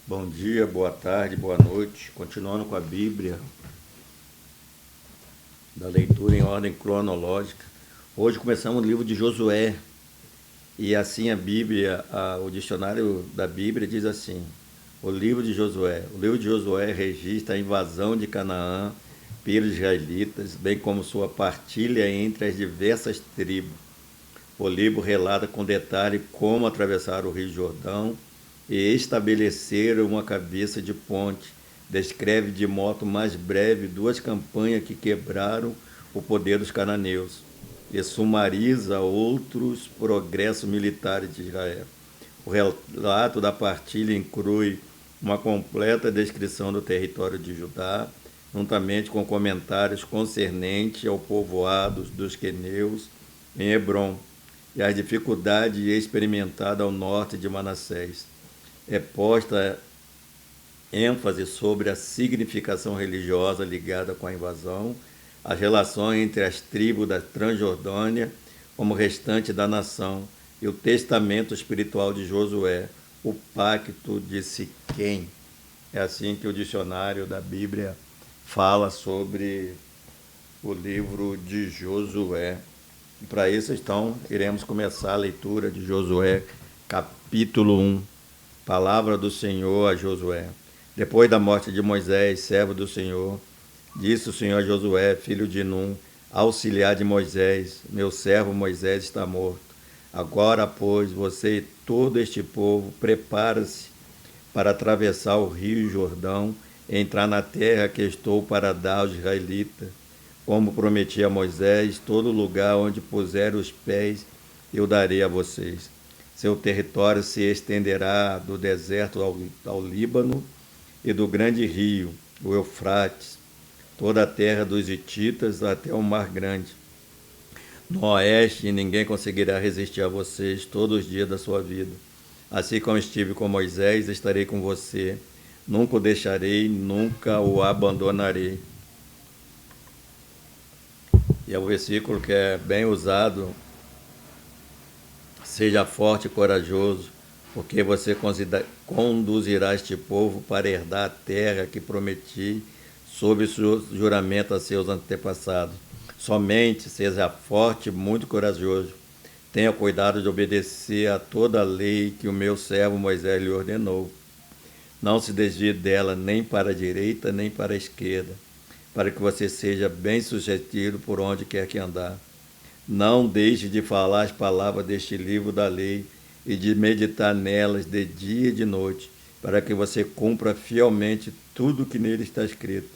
Bom dia, boa tarde, boa noite. Continuando com a Bíblia, da leitura em ordem cronológica. Hoje começamos o livro de Josué. E assim a Bíblia, o dicionário da Bíblia diz assim: o livro de Josué. O livro de Josué registra a invasão de Canaã pelos israelitas, bem como sua partilha entre as diversas tribos. O livro relata com detalhe como atravessar o Rio Jordão e estabelecer uma cabeça de ponte. Descreve de modo mais breve duas campanhas que quebraram o poder dos cananeus e sumariza outros progressos militares de Israel. O relato da partilha inclui uma completa descrição do território de Judá, juntamente com comentários concernentes ao povoado dos queneus em Hebrom e as dificuldades experimentadas ao norte de Manassés. É posta ênfase sobre a significação religiosa ligada com a invasão, as relações entre as tribos da Transjordânia como restante da nação e o testamento espiritual de Josué, o pacto de Siquém. É assim que o dicionário da Bíblia fala sobre o livro de Josué. E para isso, então, iremos começar a leitura de Josué, capítulo 1. Palavra do Senhor a Josué. Depois da morte de Moisés, servo do Senhor, disse o Senhor a Josué, filho de Num, auxiliar de Moisés: meu servo Moisés está morto. Agora, pois, você e todo este povo, prepara-se para atravessar o rio Jordão e entrar na terra que estou para dar aos israelitas. Como prometi a Moisés, todo lugar onde puser os pés eu darei a vocês. Seu território se estenderá do deserto ao Líbano e do grande rio, o Eufrates, toda a terra dos hititas até o Mar Grande. No oeste ninguém conseguirá resistir a vocês todos os dias da sua vida. Assim como estive com Moisés, estarei com você. Nunca o deixarei, nunca o abandonarei. E é um versículo que é bem usado. Seja forte e corajoso, porque você conduzirá este povo para herdar a terra que prometi sob juramento a seus antepassados. Somente seja forte e muito corajoso. Tenha cuidado de obedecer a toda a lei que o meu servo Moisés lhe ordenou. Não se desvie dela nem para a direita nem para a esquerda, para que você seja bem sucedido por onde quer que andar. Não deixe de falar as palavras deste livro da lei e de meditar nelas de dia e de noite, para que você cumpra fielmente tudo o que nele está escrito.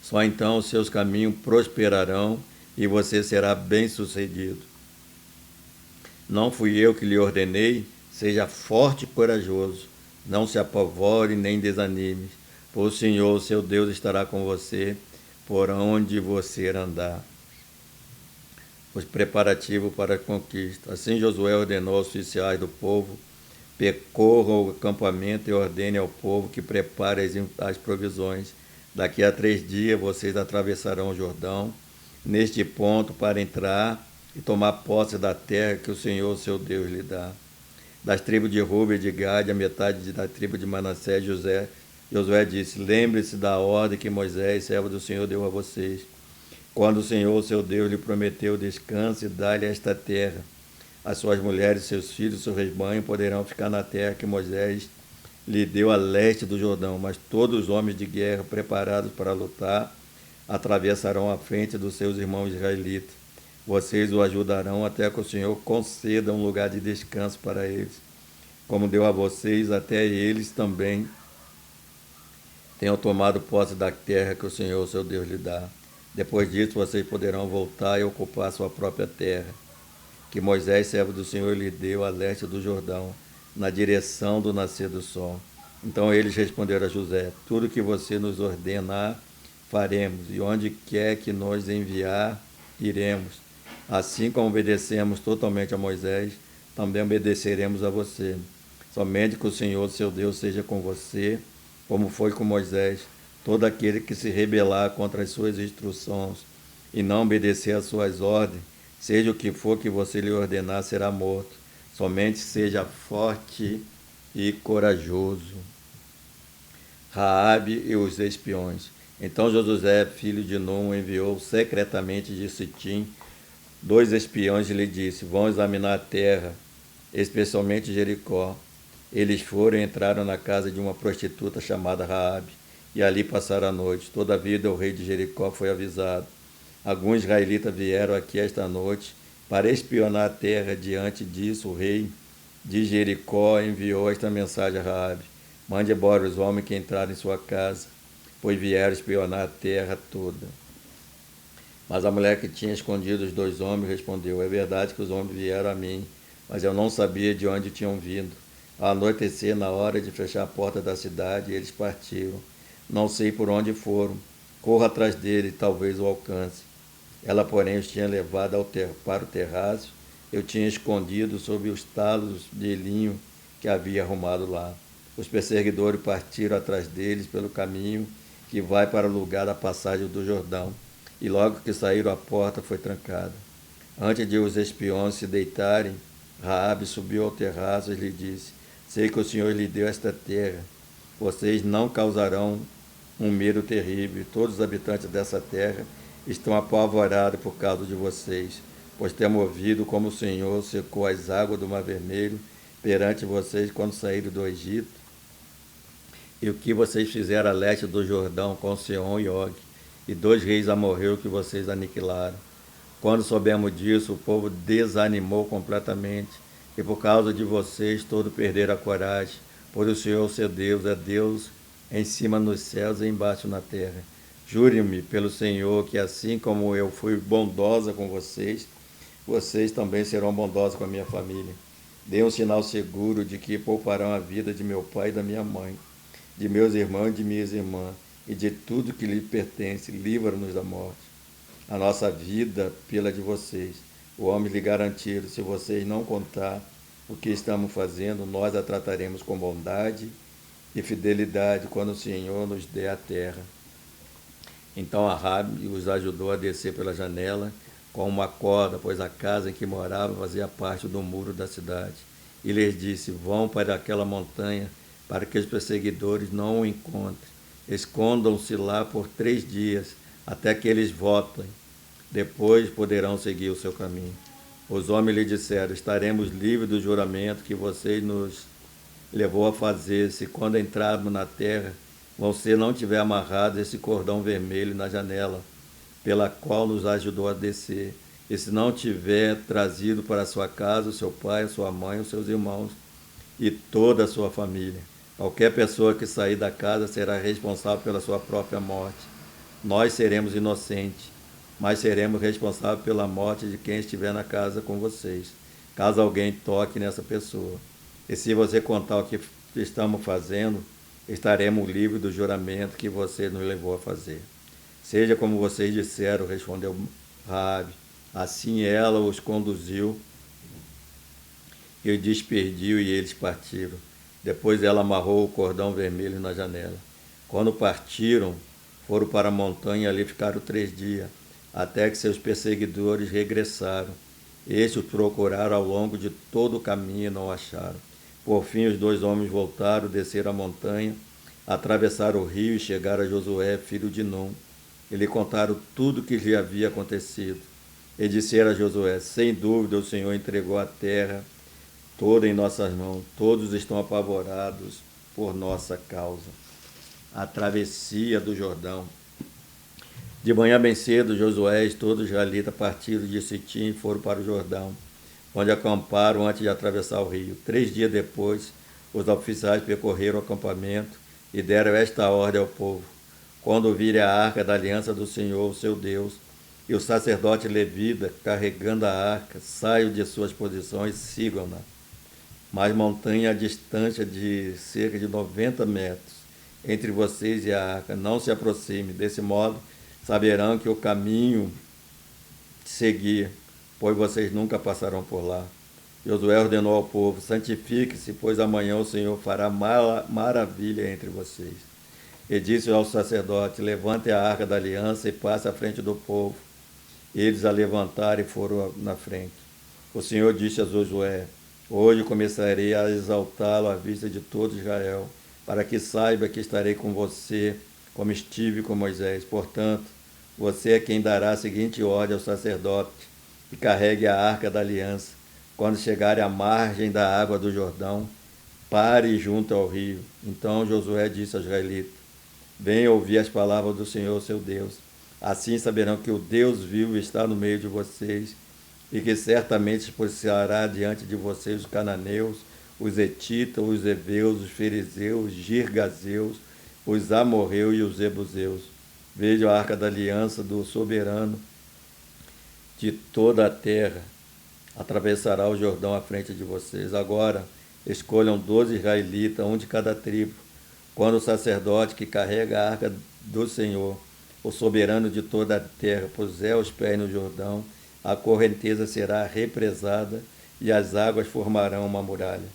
Só então os seus caminhos prosperarão e você será bem-sucedido. Não fui eu que lhe ordenei? Seja forte e corajoso. Não se apavore nem desanime, pois o Senhor, seu Deus, estará com você por onde você andar. Os preparativos para a conquista. Assim Josué ordenou aos oficiais do povo: percorram o acampamento e ordene ao povo que prepare as provisões. Daqui a 3 dias vocês atravessarão o Jordão, neste ponto, para entrar e tomar posse da terra que o Senhor, seu Deus, lhe dá. Das tribos de Rúben e de Gade, a metade da tribo de Manassés, Josué disse: lembre-se da ordem que Moisés, servo do Senhor, deu a vocês. Quando o Senhor, seu Deus, lhe prometeu descanso e dá-lhe esta terra, as suas mulheres, seus filhos, seu rebanho poderão ficar na terra que Moisés lhe deu a leste do Jordão, mas todos os homens de guerra preparados para lutar atravessarão a frente dos seus irmãos israelitas. Vocês o ajudarão até que o Senhor conceda um lugar de descanso para eles. Como deu a vocês, até eles também tenham tomado posse da terra que o Senhor, seu Deus, lhe dá. Depois disso, vocês poderão voltar e ocupar sua própria terra, que Moisés, servo do Senhor, lhe deu a leste do Jordão, na direção do nascer do sol. Então eles responderam a José: tudo que você nos ordenar, faremos, e onde quer que nos enviar, iremos. Assim como obedecemos totalmente a Moisés, também obedeceremos a você. Somente que o Senhor, seu Deus, seja com você, como foi com Moisés. Todo aquele que se rebelar contra as suas instruções e não obedecer às suas ordens, seja o que for que você lhe ordenar, será morto. Somente seja forte e corajoso. Raabe e os espiões. Então Josué, filho de Num, enviou secretamente de Sitim 2 espiões e lhe disse: vão examinar a terra, especialmente Jericó. Eles foram e entraram na casa de uma prostituta chamada Raabe, e ali passaram a noite. Todavia o rei de Jericó foi avisado: alguns israelitas vieram aqui esta noite para espionar a terra. Diante disso, o rei de Jericó enviou esta mensagem a Raabe: mande embora os homens que entraram em sua casa, pois vieram espionar a terra toda. Mas a mulher que tinha escondido os 2 homens respondeu: é verdade que os homens vieram a mim, mas eu não sabia de onde tinham vindo. Ao anoitecer, na hora de fechar a porta da cidade, eles partiram. Não sei por onde foram. Corra atrás dele, talvez o alcance. Ela, porém, os tinha levado para o terraço. Eu tinha escondido sob os talos de linho que havia arrumado lá. Os perseguidores partiram atrás deles pelo caminho que vai para o lugar da passagem do Jordão. E logo que saíram, a porta foi trancada. Antes de os espiões se deitarem, Raabe subiu ao terraço e lhe disse: sei que o Senhor lhe deu esta terra. Vocês não causarão um medo terrível. Todos os habitantes dessa terra estão apavorados por causa de vocês, pois temos ouvido como o Senhor secou as águas do Mar Vermelho perante vocês quando saíram do Egito, e o que vocês fizeram a leste do Jordão com Seom e Og, e 2 reis amorreus que vocês aniquilaram. Quando soubemos disso, o povo desanimou completamente, e por causa de vocês todos perderam a coragem, pois o Senhor, seu Deus, é Deus em cima nos céus e embaixo na terra. Jure-me pelo Senhor que assim como eu fui bondosa com vocês, vocês também serão bondosos com a minha família. Dê um sinal seguro de que pouparão a vida de meu pai e da minha mãe, de meus irmãos e de minhas irmãs, e de tudo que lhe pertence. Livra-nos da morte. A nossa vida pela de vocês. O homem lhe garantiram: se vocês não contar o que estamos fazendo, nós a trataremos com bondade e fidelidade quando o Senhor nos der a terra. Então Raabe os ajudou a descer pela janela com uma corda, pois a casa em que morava fazia parte do muro da cidade. E lhes disse: vão para aquela montanha, para que os perseguidores não o encontrem. Escondam-se lá por 3 dias, até que eles voltem. Depois poderão seguir o seu caminho. Os homens lhe disseram: estaremos livres do juramento que você nos levou a fazer, se quando entrarmos na terra, você não tiver amarrado esse cordão vermelho na janela, pela qual nos ajudou a descer, e se não tiver trazido para a sua casa o seu pai, a sua mãe, os seus irmãos e toda a sua família. Qualquer pessoa que sair da casa será responsável pela sua própria morte. Nós seremos inocentes, mas seremos responsáveis pela morte de quem estiver na casa com vocês, caso alguém toque nessa pessoa. E se você contar o que estamos fazendo, estaremos livres do juramento que você nos levou a fazer. Seja como vocês disseram, respondeu Raabe. Assim ela os conduziu e os despediu, e eles partiram. Depois ela amarrou o cordão vermelho na janela. Quando partiram, foram para a montanha e ali ficaram 3 dias, até que seus perseguidores regressaram. Estes os procuraram ao longo de todo o caminho e não acharam. Por fim, os 2 homens voltaram, desceram a montanha, atravessaram o rio e chegaram a Josué, filho de Num. E lhe contaram tudo o que lhe havia acontecido. E disseram a Josué: sem dúvida o Senhor entregou a terra toda em nossas mãos. Todos estão apavorados por nossa causa. A travessia do Jordão. De manhã bem cedo, Josué e todos os israelitas partiram de Sitim e foram para o Jordão, onde acamparam antes de atravessar o rio. 3 dias depois, os oficiais percorreram o acampamento e deram esta ordem ao povo: quando virem a arca da aliança do Senhor, seu Deus, e o sacerdote levita carregando a arca, saiam de suas posições e sigam-na. Mas mantenha a distância de cerca de 90 metros entre vocês e a arca. Não se aproxime. Desse modo, saberão que o caminho seguir, pois vocês nunca passarão por lá. Josué ordenou ao povo: santifique-se, pois amanhã o Senhor fará maravilha entre vocês. E disse ao sacerdote: levante a arca da aliança e passe à frente do povo. Eles a levantaram e foram na frente. O Senhor disse a Josué: Hoje começarei a exaltá-lo à vista de todo Israel, para que saiba que estarei com você, como estive com Moisés. Portanto, você é quem dará a seguinte ordem ao sacerdote, que carregue a arca da aliança. Quando chegarem à margem da água do Jordão, pare junto ao rio. Então Josué disse aos israelitas: venham ouvir as palavras do Senhor, seu Deus. Assim saberão que o Deus vivo está no meio de vocês e que certamente expulsará diante de vocês os cananeus, os hetitas, os heveus, os fariseus, os girgazeus, os amorreus e os jebuseus. Vejam a arca da aliança do soberano de toda a terra. Atravessará o Jordão à frente de vocês. Agora, escolham 12 israelitas, um de cada tribo. Quando o sacerdote que carrega a arca do Senhor, o soberano de toda a terra, puser os pés no Jordão, a correnteza será represada e as águas formarão uma muralha.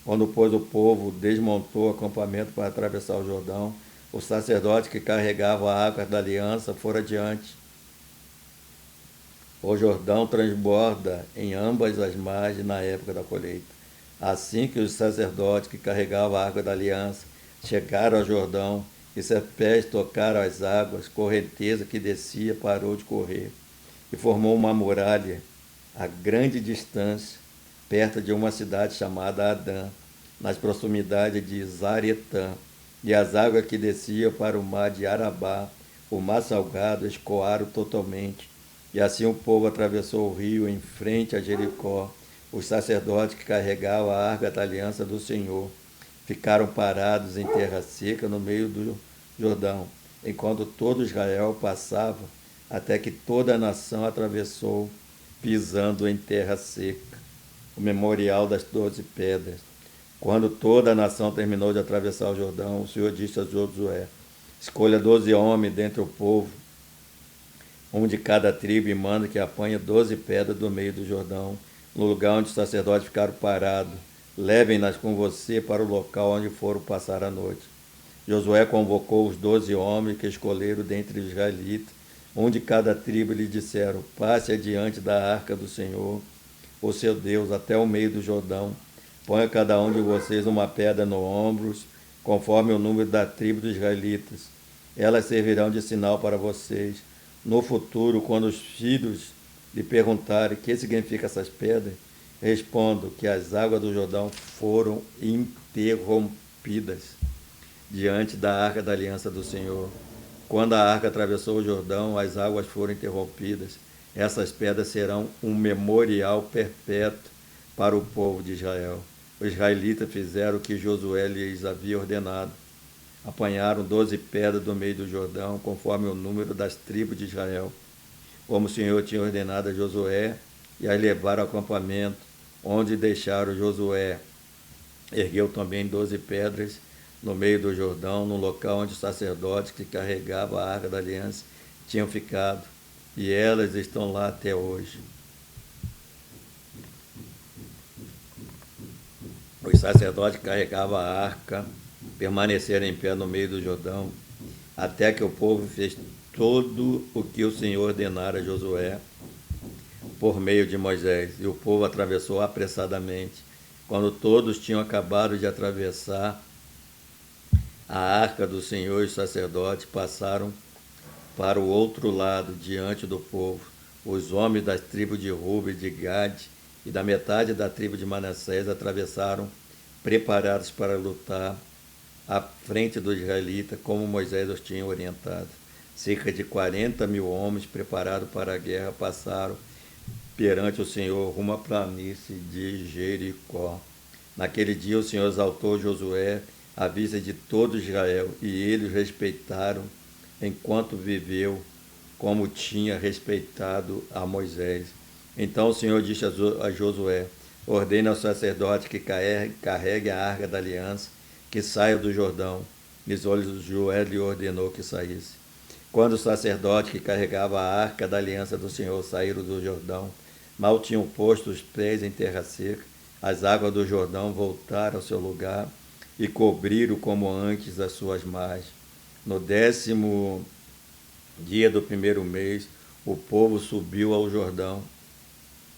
Quando, pois, o povo desmontou o acampamento para atravessar o Jordão, o sacerdote que carregava a arca da aliança fora adiante. O Jordão transborda em ambas as margens na época da colheita. Assim que os sacerdotes que carregavam a arca da aliança chegaram ao Jordão e seus pés tocaram as águas, correnteza que descia parou de correr e formou uma muralha a grande distância, perto de uma cidade chamada Adã, nas proximidades de Zaretã. E as águas que desciam para o mar de Arabá, o mar salgado, escoaram totalmente. E assim o povo atravessou o rio em frente a Jericó. Os sacerdotes que carregavam a arca da aliança do Senhor ficaram parados em terra seca no meio do Jordão, enquanto todo Israel passava, até que toda a nação atravessou, pisando em terra seca. O memorial das 12 pedras. Quando toda a nação terminou de atravessar o Jordão, o Senhor disse a Josué: escolha 12 homens dentre o povo, um de cada tribo, e manda que apanhe 12 pedras do meio do Jordão, no lugar onde os sacerdotes ficaram parados. Levem-nas com você para o local onde foram passar a noite. Josué convocou os 12 homens que escolheram dentre os israelitas, um de cada tribo, e lhe disseram: passe adiante da arca do Senhor, o seu Deus, até o meio do Jordão. Ponha cada um de vocês uma pedra no ombro, conforme o número da tribo dos israelitas. Elas servirão de sinal para vocês. No futuro, quando os filhos lhe perguntarem o que significam essas pedras, respondo que as águas do Jordão foram interrompidas diante da arca da aliança do Senhor. Quando a arca atravessou o Jordão, as águas foram interrompidas. Essas pedras serão um memorial perpétuo para o povo de Israel. Os israelitas fizeram o que Josué lhes havia ordenado. Apanharam 12 pedras do meio do Jordão, conforme o número das tribos de Israel, como o Senhor tinha ordenado a Josué, e as levaram ao acampamento, onde deixaram Josué. Ergueu também 12 pedras no meio do Jordão, no local onde os sacerdotes que carregavam a arca da aliança tinham ficado, e elas estão lá até hoje. Os sacerdotes que carregavam a arca permaneceram em pé no meio do Jordão, até que o povo fez tudo o que o Senhor ordenara a Josué por meio de Moisés, e o povo atravessou apressadamente. Quando todos tinham acabado de atravessar a arca do Senhor, os sacerdotes passaram para o outro lado, diante do povo. Os homens das tribos de Ruben, de Gade e da metade da tribo de Manassés atravessaram, preparados para lutar à frente dos israelitas, como Moisés os tinha orientado. Cerca de 40.000 homens preparados para a guerra passaram perante o Senhor rumo à planície de Jericó. Naquele dia o Senhor exaltou Josué à vista de todo Israel, e eles o respeitaram enquanto viveu, como tinha respeitado a Moisés. Então o Senhor disse a Josué: ordene ao sacerdote que carregue a arca da aliança, que saia do Jordão. Nos olhos de Josué lhe ordenou que saísse. Quando o sacerdote que carregava a arca da aliança do Senhor saíram do Jordão, mal tinham posto os pés em terra seca, as águas do Jordão voltaram ao seu lugar e cobriram como antes as suas margens. No 10º dia do primeiro mês, o povo subiu ao Jordão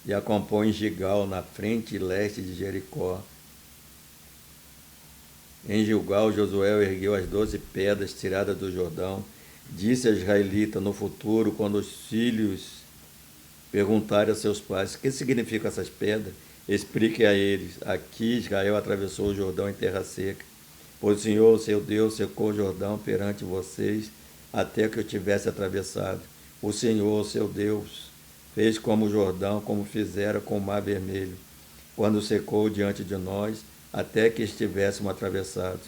e acampou em Gigal, na frente e leste de Jericó. Em Gilgal, Josué ergueu as 12 pedras tiradas do Jordão. Disse a israelita: no futuro, quando os filhos perguntarem a seus pais o que significam essas pedras, explique a eles: aqui Israel atravessou o Jordão em terra seca, pois o Senhor, seu Deus, secou o Jordão perante vocês até que eu tivesse atravessado. O Senhor, seu Deus, fez como o Jordão, como fizera com o Mar Vermelho, quando secou diante de nós, até que estivéssemos atravessados.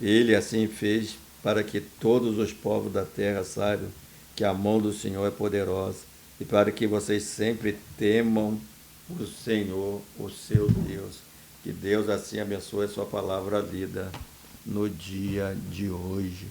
Ele assim fez para que todos os povos da terra saibam que a mão do Senhor é poderosa e para que vocês sempre temam o Senhor, o seu Deus. Que Deus assim abençoe a sua palavra lida no dia de hoje.